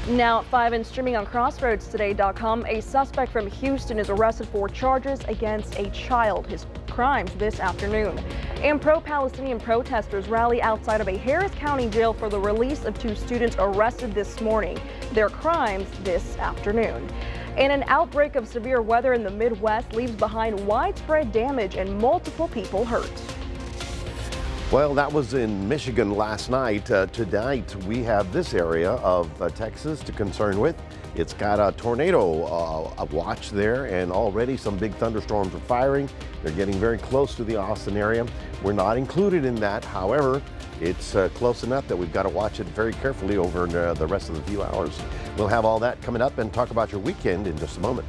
Now at 5 and streaming on crossroadstoday.com, a suspect from Houston is arrested for charges against a child. His crimes this afternoon. And pro-Palestinian protesters rally outside of a Harris County jail for the release of 2 students arrested this morning. Their crimes this afternoon. And an outbreak of severe weather in the Midwest leaves behind widespread damage and multiple people hurt. Well, that was in Michigan last night. Tonight, we have this area of Texas to concern with. It's got a tornado watch there, and already some big thunderstorms are firing. They're getting very close to the Austin area. We're not included in that. However, it's close enough that we've got to watch it very carefully over the rest of the few hours. We'll have all that coming up and talk about your weekend in just a moment.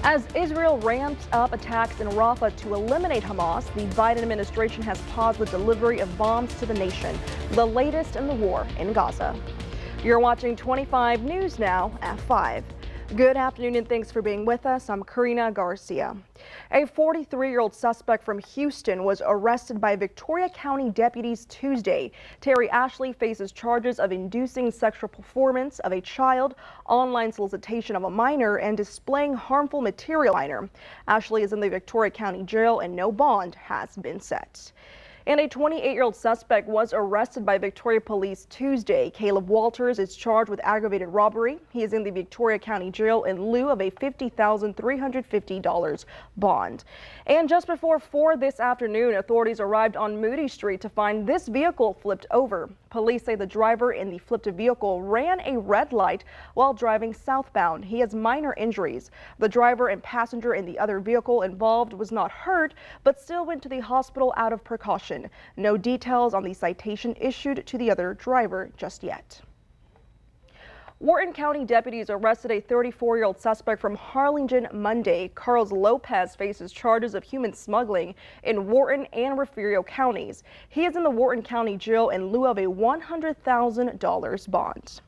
As Israel ramps up attacks in Rafah to eliminate Hamas, the Biden administration has paused the delivery of bombs to the nation, the latest in the war in Gaza. You're watching 25 News now at 5. Good afternoon and thanks for being with us. I'm Karina Garcia. A 43-year-old suspect from Houston was arrested by Victoria County deputies Tuesday. Terry Ashley faces charges of inducing sexual performance of a child, online solicitation of a minor, and displaying harmful material. Ashley is in the Victoria County jail and no bond has been set. And a 28-year-old suspect was arrested by Victoria Police Tuesday. Caleb Walters is charged with aggravated robbery. He is in the Victoria County Jail in lieu of a $50,350 bond. And just before 4 this afternoon, authorities arrived on Moody Street to find this vehicle flipped over. Police say the driver in the flipped vehicle ran a red light while driving southbound. He has minor injuries. The driver and passenger in the other vehicle involved was not hurt, but still went to the hospital out of precaution. No details on the citation issued to the other driver just yet. Wharton County deputies arrested a 34-year-old suspect from Harlingen Monday. Carlos Lopez faces charges of human smuggling in Wharton and Refugio counties. He is in the Wharton County Jail in lieu of a $100,000 bond.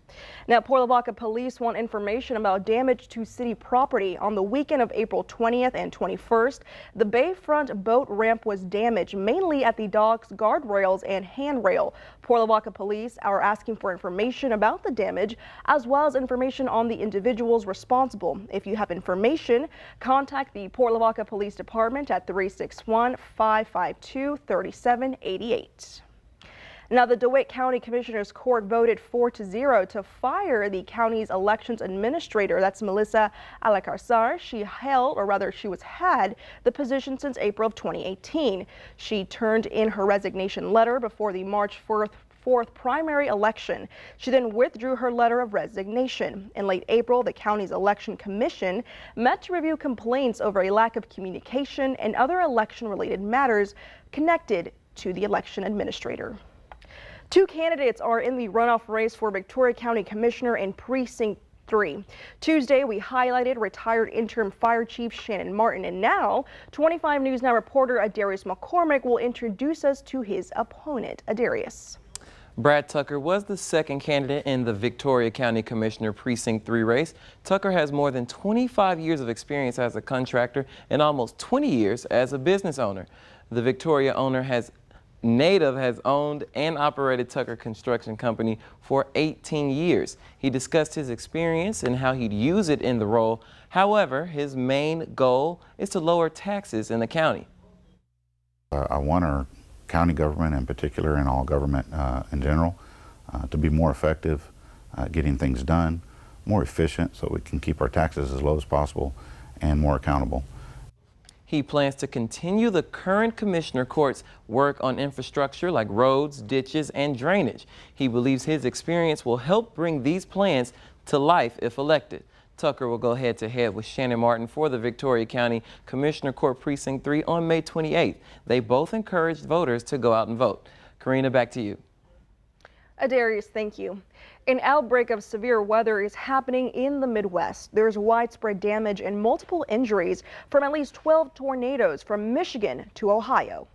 Now, Port Lavaca police want information about damage to city property. On the weekend of April 20th and 21st, the Bayfront boat ramp was damaged, mainly at the dock's guardrails and handrail. Port Lavaca police are asking for information about the damage, as well as information on the individuals responsible. If you have information, contact the Port Lavaca Police Department at 361-552-3788. Now, the DeWitt County Commissioners Court voted 4-0 to fire the county's elections administrator. That's Melissa Alacarzar. She had the position since April of 2018. She turned in her resignation letter before the March 4th primary election. She then withdrew her letter of resignation. In late April, the county's election commission met to review complaints over a lack of communication and other election-related matters connected to the election administrator. 2 candidates are in the runoff race for Victoria County Commissioner in Precinct 3. Tuesday, we highlighted retired interim fire chief Shannon Martin, and now 25 News Now reporter Adarius McCormick will introduce us to his opponent. Adarius. Brad Tucker was the second candidate in the Victoria County Commissioner Precinct 3 race. Tucker has more than 25 years of experience as a contractor and almost 20 years as a business owner. The Victoria native has owned and operated Tucker Construction Company for 18 years. He discussed his experience and how he'd use it in the role. However, his main goal is to lower taxes in the county. I want our county government in particular, and all government in general, to be more effective, getting things done, more efficient so we can keep our taxes as low as possible and more accountable. He plans to continue the current Commissioner Court's work on infrastructure like roads, ditches, and drainage. He believes his experience will help bring these plans to life if elected. Tucker will go head-to-head with Shannon Martin for the Victoria County Commissioner Court Precinct 3 on May 28th. They both encouraged voters to go out and vote. Karina, back to you. Adarius, thank you. An outbreak of severe weather is happening in the Midwest. There's widespread damage and multiple injuries from at least 12 tornadoes from Michigan to Ohio.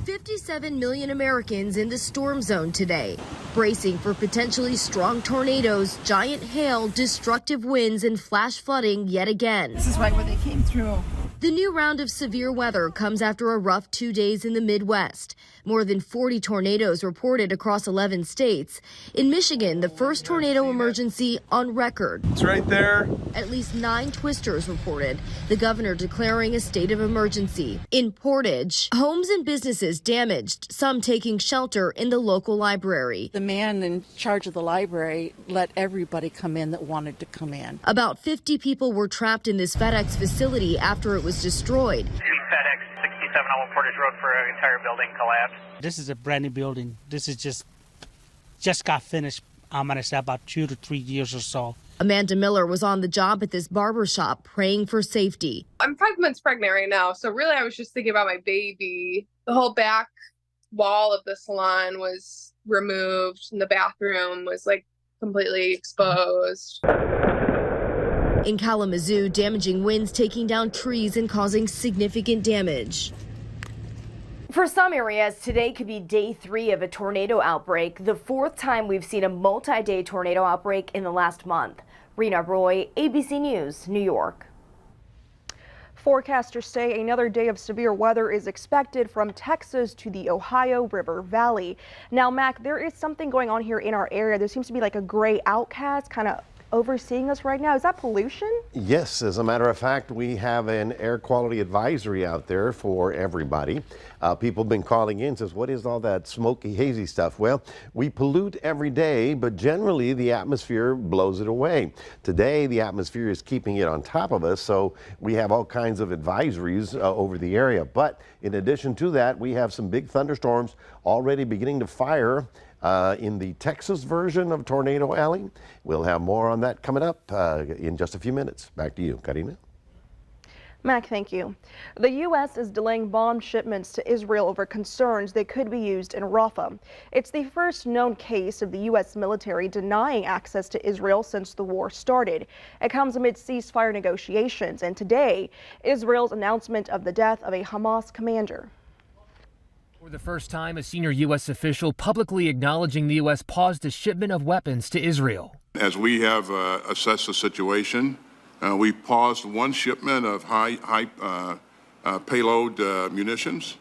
57 million Americans in the storm zone today, bracing for potentially strong tornadoes, giant hail, destructive winds, and flash flooding yet again. This is right where they came through. The new round of severe weather comes after a rough 2 days in the Midwest. More than 40 tornadoes reported across 11 states. In Michigan, the first tornado emergency on record. It's right there. At least 9 twisters reported, the governor declaring a state of emergency. In Portage, homes and businesses damaged, some taking shelter in the local library. The man in charge of the library let everybody come in that wanted to come in. About 50 people were trapped in this FedEx facility after it was destroyed. FedEx 67 on Portage Road for an entire building collapse. This is a brand new building. This is just got finished. I'm going to say about 2 to 3 years or so. Amanda Miller was on the job at this barber shop praying for safety. I'm 5 months pregnant right now, so really I was just thinking about my baby. The whole back wall of the salon was removed and the bathroom was like completely exposed. In Kalamazoo, damaging winds taking down trees and causing significant damage. For some areas, today could be day 3 of a tornado outbreak, the 4th time we've seen a multi-day tornado outbreak in the last month. Rena Roy, ABC News, New York. Forecasters say another day of severe weather is expected from Texas to the Ohio River Valley. Now, Mac, there is something going on here in our area. There seems to be like a gray outcast kind of overseeing us right now. Is that pollution? Yes, as a matter of fact, we have an air quality advisory out there for everybody. People have been calling in, says, what is all that smoky, hazy stuff? Well, we pollute every day, but generally the atmosphere blows it away. Today, the atmosphere is keeping it on top of us, so we have all kinds of advisories over the area. But in addition to that, we have some big thunderstorms already beginning to fire in the Texas version of Tornado Alley. We'll have more on that coming up in just a few minutes. Back to you, Karina. Mac, thank you. The U.S. is delaying bomb shipments to Israel over concerns they could be used in Rafah. It's the first known case of the U.S. military denying access to Israel since the war started. It comes amid ceasefire negotiations, and today, Israel's announcement of the death of a Hamas commander. For the first time, a senior U.S. official publicly acknowledging the U.S. paused a shipment of weapons to Israel. As we have assessed the situation, we paused one shipment of high payload munitions.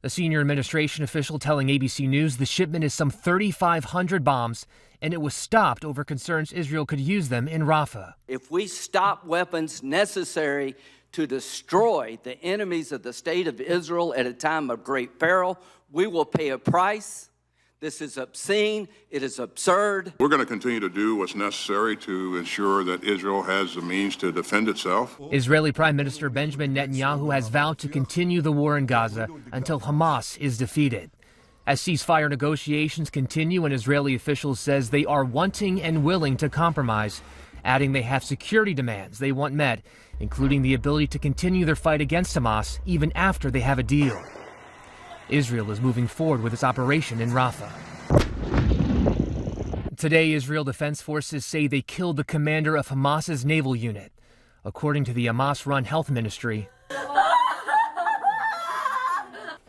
The senior administration official telling ABC News the shipment is some 3,500 bombs, and it was stopped over concerns Israel could use them in Rafah. If we stop weapons necessary to destroy the enemies of the state of Israel at a time of great peril, we will pay a price. This is obscene. It is absurd. We're going to continue to do what's necessary to ensure that Israel has the means to defend itself. Israeli Prime Minister Benjamin Netanyahu has vowed to continue the war in Gaza until Hamas is defeated. As ceasefire negotiations continue, an Israeli official says they are wanting and willing to compromise, adding they have security demands they want met, including the ability to continue their fight against Hamas even after they have a deal. Israel is moving forward with its operation in Rafah. Today, Israel Defense Forces say they killed the commander of Hamas's naval unit. According to the Hamas-run health ministry,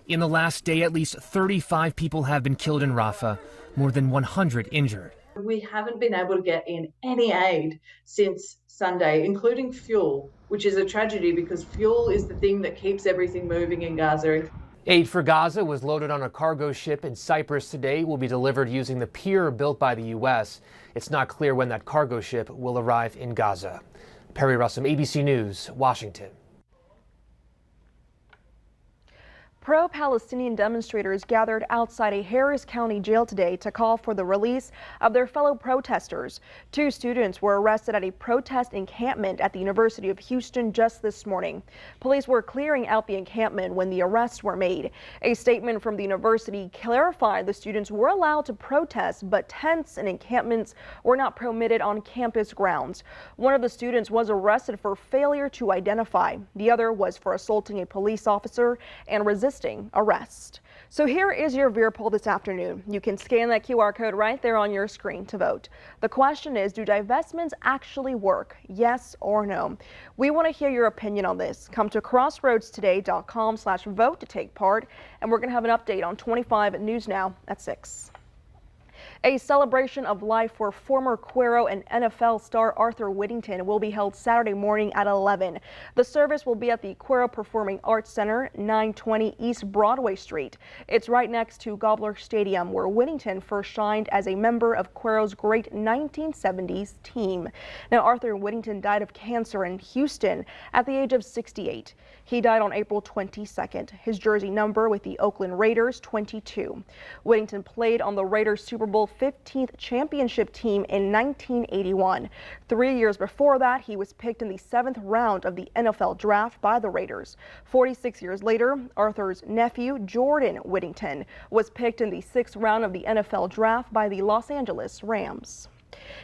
in the last day, at least 35 people have been killed in Rafah, more than 100 injured. We haven't been able to get in any aid since Sunday, including fuel, which is a tragedy because fuel is the thing that keeps everything moving in Gaza. Aid for Gaza was loaded on a cargo ship in Cyprus today. Will be delivered using the pier built by the U.S. It's not clear when that cargo ship will arrive in Gaza. Perry Russum, ABC News, Washington. Pro-Palestinian demonstrators gathered outside a Harris County jail today to call for the release of their fellow protesters. 2 students were arrested at a protest encampment at the University of Houston just this morning. Police were clearing out the encampment when the arrests were made. A statement from the university clarified the students were allowed to protest, but tents and encampments were not permitted on campus grounds. One of the students was arrested for failure to identify. The other was for assaulting a police officer and resisting arrest. So here is your Veer poll this afternoon. You can scan that QR code right there on your screen to vote. The question is, do divestments actually work? Yes or no? We want to hear your opinion on this. Come to crossroadstoday.com/vote to take part, and we're going to have an update on 25 News Now at 6. A celebration of life for former Cuero and NFL star Arthur Whittington will be held Saturday morning at 11. The service will be at the Cuero Performing Arts Center, 920 East Broadway Street. It's right next to Gobbler Stadium, where Whittington first shined as a member of Cuero's great 1970s team. Now, Arthur Whittington died of cancer in Houston at the age of 68. He died on April 22nd. His jersey number with the Oakland Raiders, 22. Whittington played on the Raiders Super Bowl 15th championship team in 1981. 3 years before that, he was picked in the 7th round of the NFL draft by the Raiders. 46 years later, Arthur's nephew, Jordan Whittington, was picked in the 6th round of the NFL draft by the Los Angeles Rams.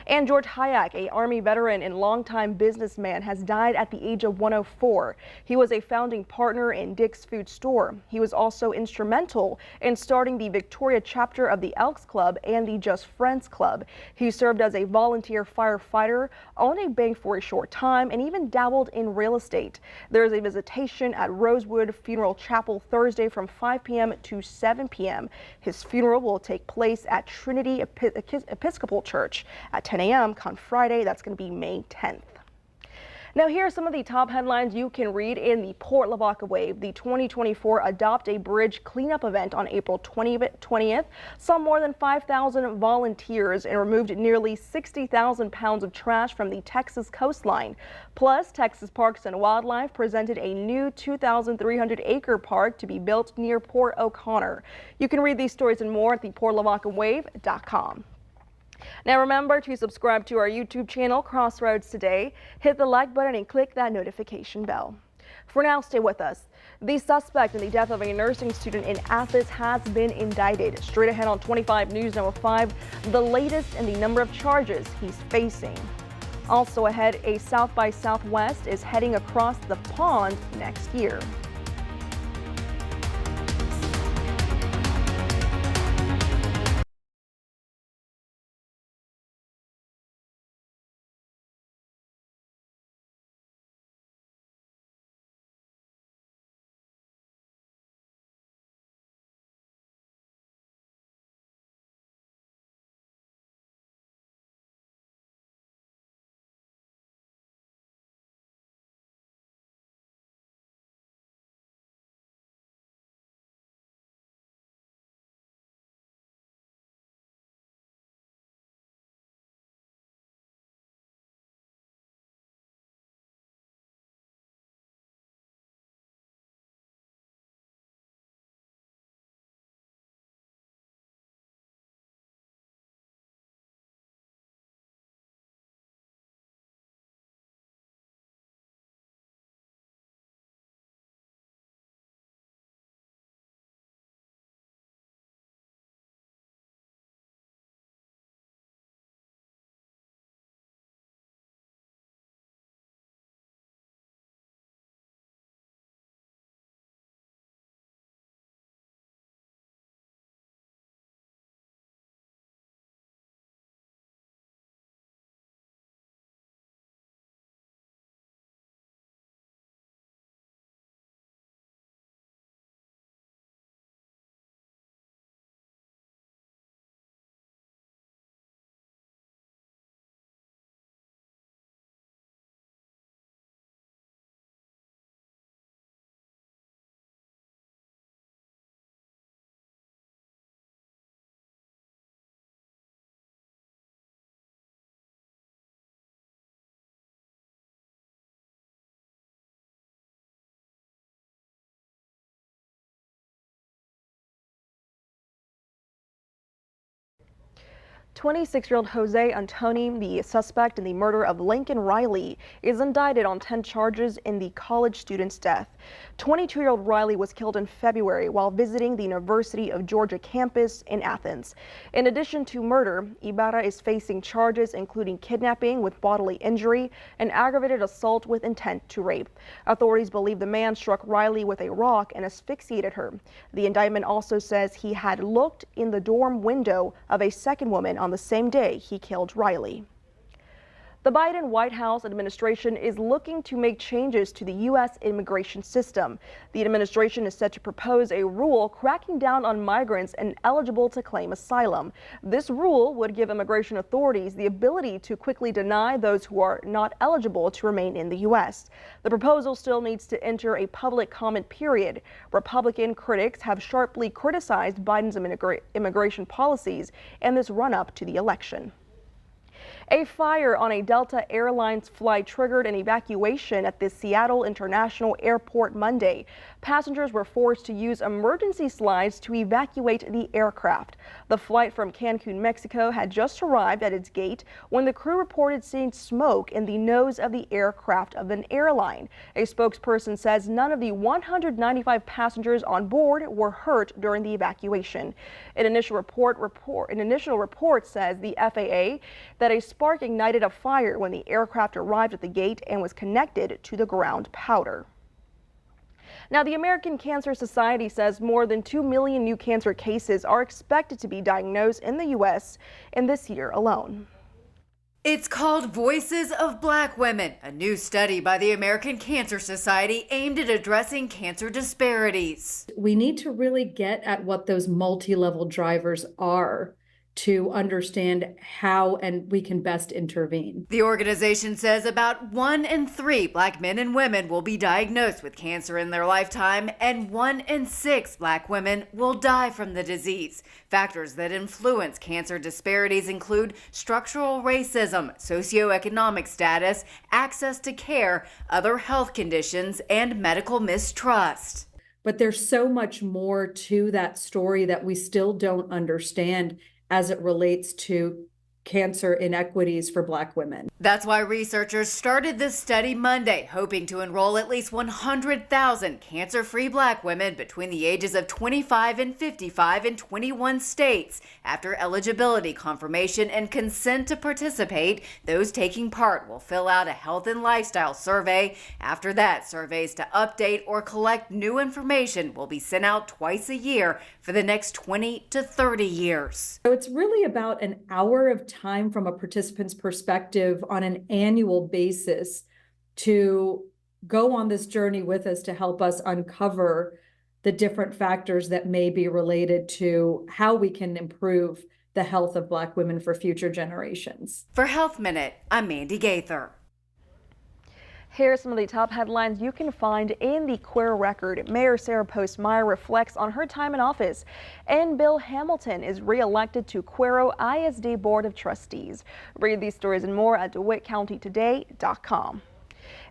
And George Hayek, a Army veteran and longtime businessman, has died at the age of 104. He was a founding partner in Dick's Food Store. He was also instrumental in starting the Victoria chapter of the Elks Club and the Just Friends Club. He served as a volunteer firefighter, owned a bank for a short time, and even dabbled in real estate. There is a visitation at Rosewood Funeral Chapel Thursday from 5 p.m. to 7 p.m. His funeral will take place at Trinity Episcopal Church at 10 a.m. on Friday. That's going to be May 10th. Now, here are some of the top headlines you can read in the Port Lavaca Wave. The 2024 Adopt a Bridge cleanup event on April 20th saw more than 5,000 volunteers and removed nearly 60,000 pounds of trash from the Texas coastline. Plus, Texas Parks and Wildlife presented a new 2,300-acre park to be built near Port O'Connor. You can read these stories and more at theportlavacawave.com. Now remember to subscribe to our YouTube channel, Crossroads Today. Hit the like button and click that notification bell. For now, stay with us. The suspect in the death of a nursing student in Athens has been indicted. Straight ahead on 25 News Number 5, the latest in the number of charges he's facing. Also ahead, a South by Southwest is heading across the pond next year. "26-year-old Jose Antoni, the suspect in the murder of Lincoln Riley, is indicted on 10 charges in the college student's death. 22-year-old Riley was killed in February while visiting the University of Georgia campus in Athens. In addition to murder, Ibarra is facing charges including kidnapping with bodily injury and aggravated assault with intent to rape. Authorities believe the man struck Riley with a rock and asphyxiated her. The indictment also says he had looked in the dorm window of a second woman on the same day he killed Riley. The Biden White House administration is looking to make changes to the U.S. immigration system. The administration is set to propose a rule cracking down on migrants ineligible to claim asylum. This rule would give immigration authorities the ability to quickly deny those who are not eligible to remain in the U.S. The proposal still needs to enter a public comment period. Republican critics have sharply criticized Biden's immigration policies and this run-up to the election. A fire on a Delta Airlines flight triggered an evacuation at the Seattle International Airport Monday. Passengers were forced to use emergency slides to evacuate the aircraft. The flight from Cancun, Mexico had just arrived at its gate when the crew reported seeing smoke in the nose of the aircraft of an airline. A spokesperson says none of the 195 passengers on board were hurt during the evacuation. An initial report says the FAA that a spark ignited a fire when the aircraft arrived at the gate and was connected to the ground powder. Now, the American Cancer Society says more than 2 million new cancer cases are expected to be diagnosed in the U.S. in this year alone. It's called Voices of Black Women, a new study by the American Cancer Society aimed at addressing cancer disparities. We need to really get at what those multi-level drivers are to understand how and we can best intervene. The organization says about 1 in 3 Black men and women will be diagnosed with cancer in their lifetime, and 1 in 6 Black women will die from the disease. Factors that influence cancer disparities include structural racism, socioeconomic status, access to care, other health conditions, and medical mistrust. But there's so much more to that story that we still don't understand as it relates to cancer inequities for Black women. That's why researchers started this study Monday, hoping to enroll at least 100,000 cancer-free Black women between the ages of 25 and 55 in 21 states. After eligibility confirmation and consent to participate, those taking part will fill out a health and lifestyle survey. After that, surveys to update or collect new information will be sent out twice a year for the next 20 to 30 years. So it's really about an hour of time from a participant's perspective on an annual basis to go on this journey with us to help us uncover the different factors that may be related to how we can improve the health of Black women for future generations. For Health Minute, I'm Mandy Gaither. Here are some of the top headlines you can find in the Queer Record. Mayor Sarah Postmeyer reflects on her time in office, and Bill Hamilton is re-elected to Cuero ISD Board of Trustees. Read these stories and more at DeWittCountyToday.com.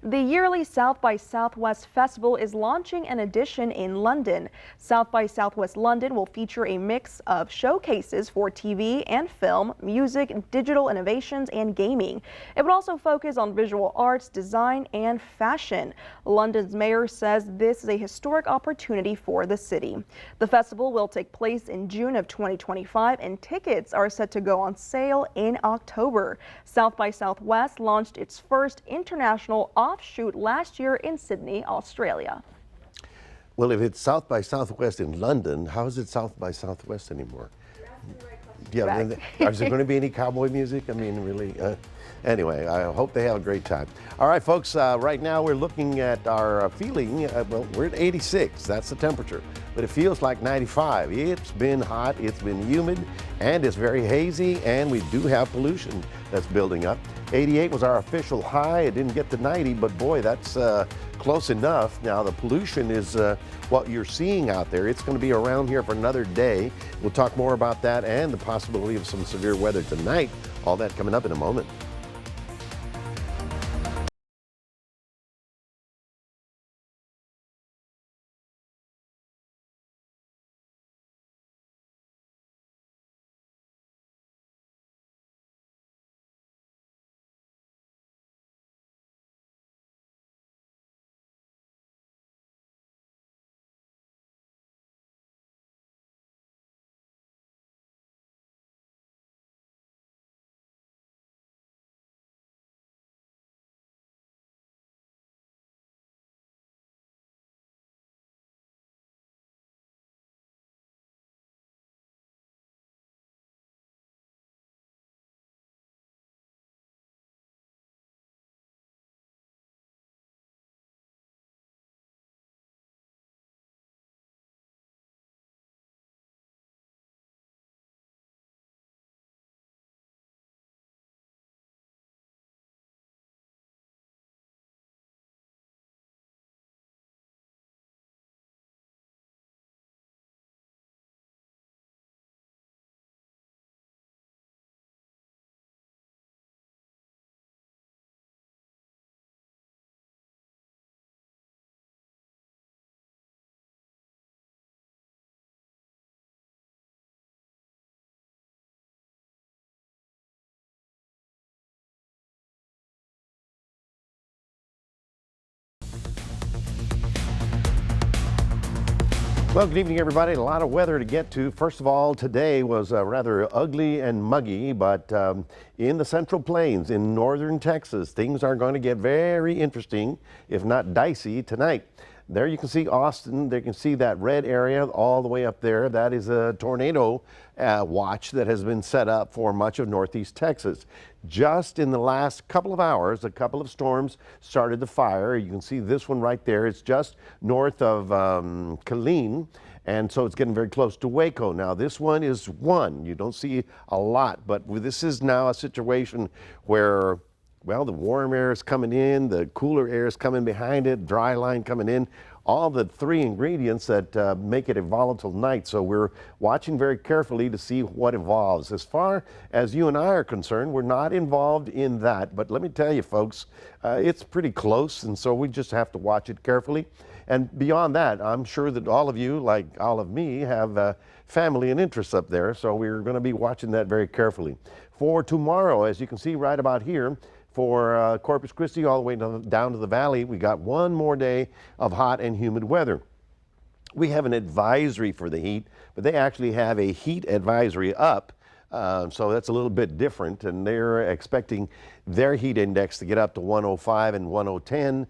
The yearly South by Southwest Festival is launching an edition in London. South by Southwest London will feature a mix of showcases for TV and film, music, digital innovations, and gaming. It would also focus on visual arts, design, and fashion. London's mayor says this is a historic opportunity for the city. The festival will take place in June of 2025, and tickets are set to go on sale in October. South by Southwest launched its first international offshoot last year in Sydney, Australia. Well, if it's South by Southwest in London, how is it South by Southwest anymore? Yeah, is there going to be any cowboy music? I mean, really? Anyway, I hope they have a great time. All right, folks, right now we're looking at our feeling. Well, we're at 86. That's the temperature. But it feels like 95. It's been hot, it's been humid, and it's very hazy, and we do have pollution that's building up. 88 was our official high. It didn't get to 90, but boy, that's close enough. Now, the pollution is what you're seeing out there. It's going to be around here for another day. We'll talk more about that and the possibility of some severe weather tonight. All that coming up in a moment. Well, good evening, everybody. A lot of weather to get to. First of all, today was rather ugly and muggy, but in the Central Plains in northern Texas, things are going to get very interesting, if not dicey, tonight. There you can see Austin. There you can see that red area all the way up there. That is a tornado watch that has been set up for much of northeast Texas. Just in the last couple of hours, a couple of storms started to fire. You can see this one right there. It's just north of Killeen, and so it's getting very close to Waco. Now, this one is one. You don't see a lot, but this is now a situation where, well, the warm air is coming in, the cooler air is coming behind it, dry line coming in, all the three ingredients that make it a volatile night. So we're watching very carefully to see what evolves. As far as you and I are concerned, we're not involved in that. But let me tell you, folks, it's pretty close, and so we just have to watch it carefully. And beyond that, I'm sure that all of you, like all of me, have family and interests up there. So we're going to be watching that very carefully. For tomorrow, as you can see right about here, for Corpus Christi all the way down to the valley, we got one more day of hot and humid weather. We have an advisory for the heat, but they actually have a heat advisory up. So that's a little bit different, and they're expecting their heat index to get up to 105 and 110.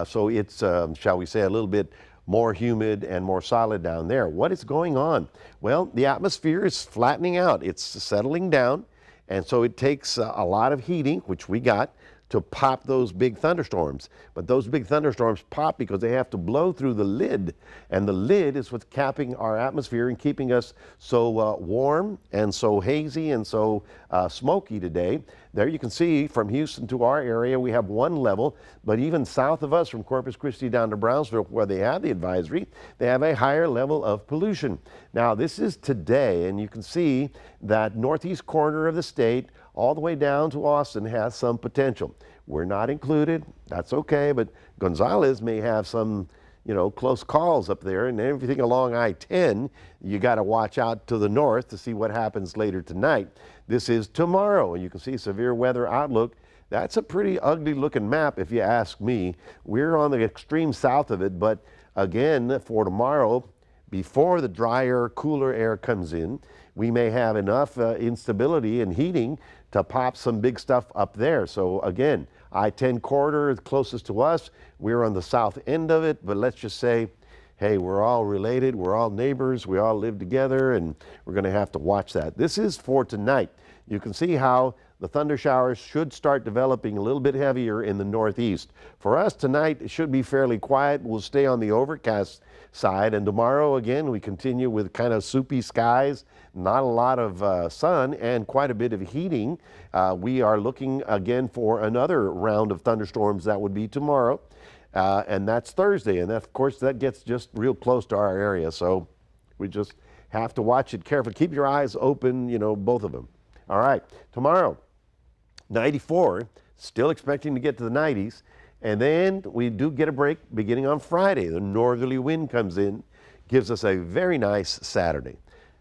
So it's, shall we say, a little bit more humid and more solid down there. What is going on? Well, the atmosphere is flattening out. It's settling down. And so it takes a lot of heating, which we got, to pop those big thunderstorms. But those big thunderstorms pop because they have to blow through the lid. And the lid is what's capping our atmosphere and keeping us so warm and so hazy and so smoky today. There you can see from Houston to our area, we have one level, but even south of us from Corpus Christi down to Brownsville, where they have the advisory, they have a higher level of pollution. Now, this is today, and you can see that northeast corner of the state, all the way down to Austin, has some potential. We're not included. That's okay, but Gonzales may have some, you know, close calls up there, and everything along I-10, you got to watch out to the north to see what happens later tonight. This is tomorrow, and you can see severe weather outlook. That's a pretty ugly looking map if you ask me. We're on the extreme south of it, but again, for tomorrow, before the drier, cooler air comes in, we may have enough instability and heating to pop some big stuff up there. So again, I-10 corridor is closest to us. We're on the south end of it, but let's just say, hey, we're all related, we're all neighbors, we all live together, and we're going to have to watch that. This is for tonight. You can see how the thunder showers should start developing a little bit heavier in the northeast. For us tonight, it should be fairly quiet. We'll stay on the overcast side, and tomorrow again we continue with kind of soupy skies, not a lot of sun, and quite a bit of heating. We are looking again for another round of thunderstorms. That would be tomorrow. And that's Thursday, and that, of course, that gets just real close to our area, so we just have to watch it carefully. Keep your eyes open, you know, both of them. All right, tomorrow, 94, still expecting to get to the 90s, and then we do get a break beginning on Friday. The northerly wind comes in, gives us a very nice Saturday.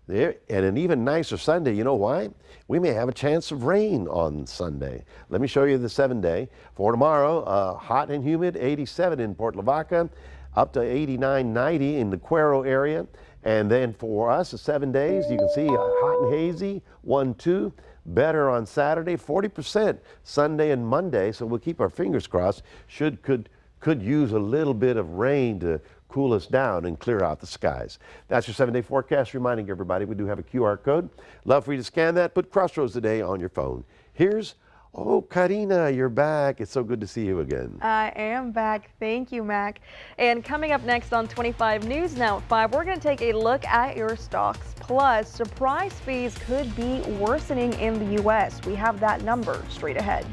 There, and an even nicer Sunday. You know why? We may have a chance of rain on Sunday. Let me show you the 7-day. For tomorrow, hot and humid, 87 in Port Lavaca, up to 89, 90 in the Cuero area. And then for us, the 7 days, you can see hot and hazy, 1, 2. Better on Saturday, 40% Sunday and Monday. So we'll keep our fingers crossed. Could use a little bit of rain to cool us down and clear out the skies. That's your 7-day forecast, reminding everybody we do have a QR code. Love for you to scan that. Put Crossroads Today on your phone. Here's, oh, Karina, you're back. It's so good to see you again. I am back. Thank you, Mac. And coming up next on 25 News Now at 5, we're going to take a look at your stocks. Plus, surprise fees could be worsening in the U.S. We have that number straight ahead.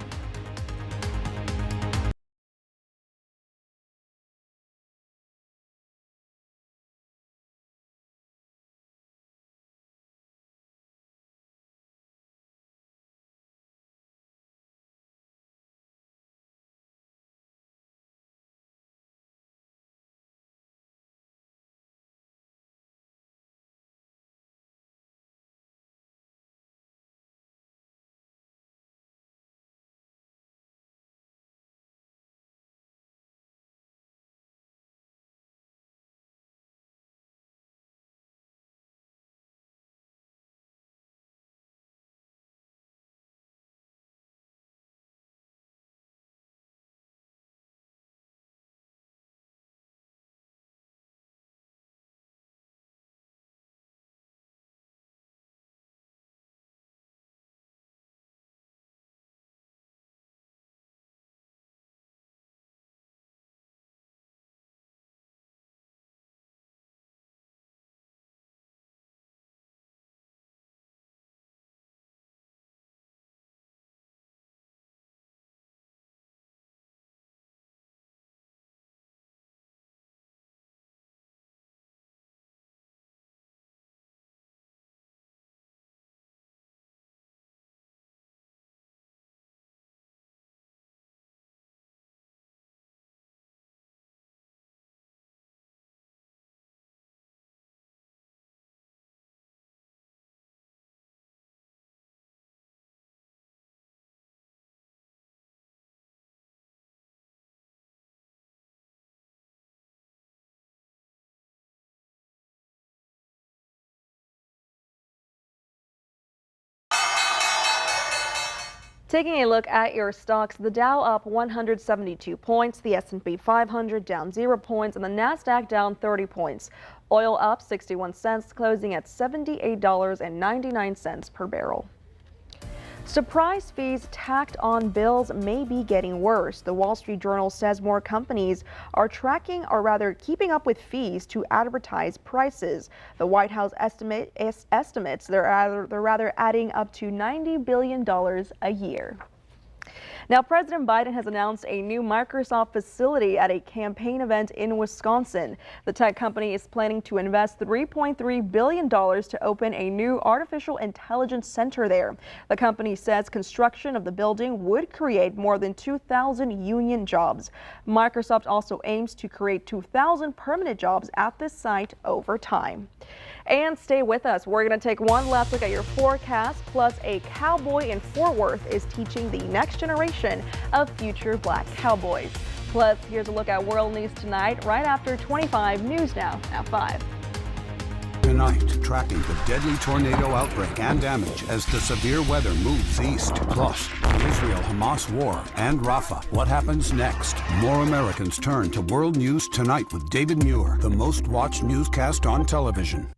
Taking a look at your stocks, the Dow up 172 points, the S&P 500 down 0 points, and the Nasdaq down 30 points. Oil up 61 cents, closing at $78.99 per barrel. Surprise fees tacked on bills may be getting worse. The Wall Street Journal says more companies are tracking, or rather keeping up with fees to advertise prices. The White House estimates they're rather adding up to $90 billion a year. Now, President Biden has announced a new Microsoft facility at a campaign event in Wisconsin. The tech company is planning to invest $3.3 billion to open a new artificial intelligence center there. The company says construction of the building would create more than 2,000 union jobs. Microsoft also aims to create 2,000 permanent jobs at this site over time. And stay with us. We're going to take one last look at your forecast. Plus, a cowboy in Fort Worth is teaching the next generation of future black cowboys. Plus, here's a look at world news tonight, right after 25 News Now at 5. Tonight, tracking the deadly tornado outbreak and damage as the severe weather moves east. Plus, the Israel-Hamas war and Rafah. What happens next? More Americans turn to World News Tonight with David Muir, the most watched newscast on television.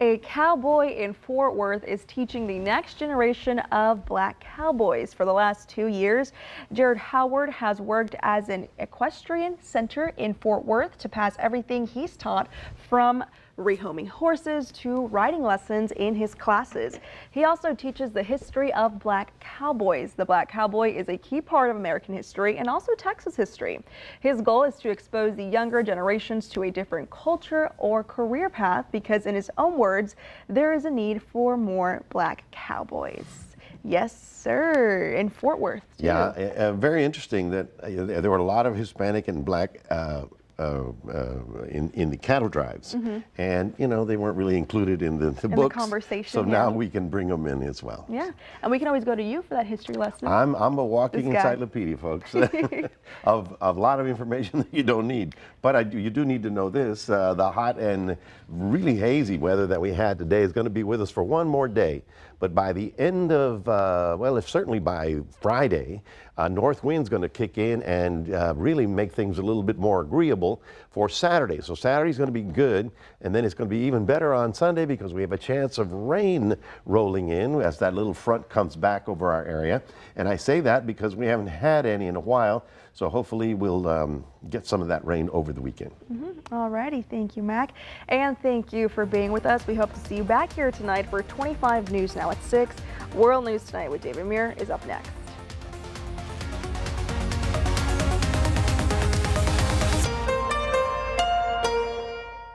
A cowboy in Fort Worth is teaching the next generation of black cowboys. For the last 2 years, Jared Howard has worked as an equestrian center in Fort Worth to pass everything he's taught, from rehoming horses to riding lessons in his classes. He also teaches the history of black cowboys. The black cowboy is a key part of American history and also Texas history. His goal is to expose the younger generations to a different culture or career path because, in his own words, there is a need for more black cowboys. Yes, sir, in Fort Worth, too. Yeah, very interesting that there were a lot of Hispanic and black in the cattle drives, and they weren't really included in the books. The conversation. So now we can bring them in as well. Yeah, and we can always go to you for that history lesson. I'm a walking encyclopedia, folks, of a lot of information that you don't need. But you do need to know this: the hot and really hazy weather that we had today is going to be with us for one more day. But by the end of, certainly by Friday, north wind's going to kick in and really make things a little bit more agreeable for Saturday. So Saturday's going to be good, and then it's going to be even better on Sunday because we have a chance of rain rolling in as that little front comes back over our area. And I say that because we haven't had any in a while, so hopefully we'll get some of that rain over the weekend. All righty, thank you, Mac. And thank you for being with us. We hope to see you back here tonight for 25 News Now at 6. World News Tonight with David Muir is up next.